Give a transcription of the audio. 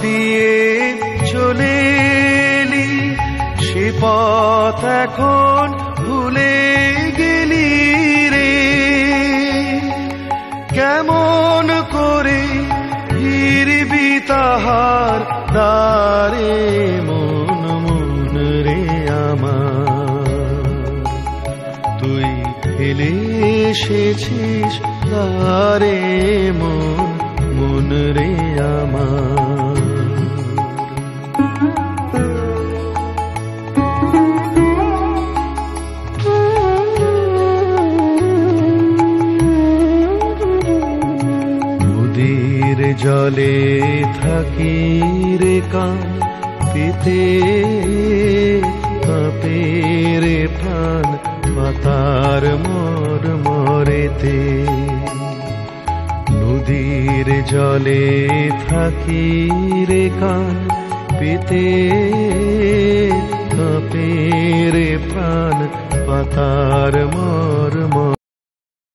দিয়ে চলে এলি, সে পথ এখন ভুলে গেলি রে। কেমন করে ফিরবি তাহার দ্বারে মন, মন রে আমার। তুই ফেলে এসেছিস দ্বারে মন, মন রে আমার। নদীর জলে থাকি রে কান পেতে, কাঁপে রে প্রাণ পাতার মর মরেতে। নদীর জলে থাকি রে কান পেতে, কাঁপে রে প্রাণ পাতার মর মর।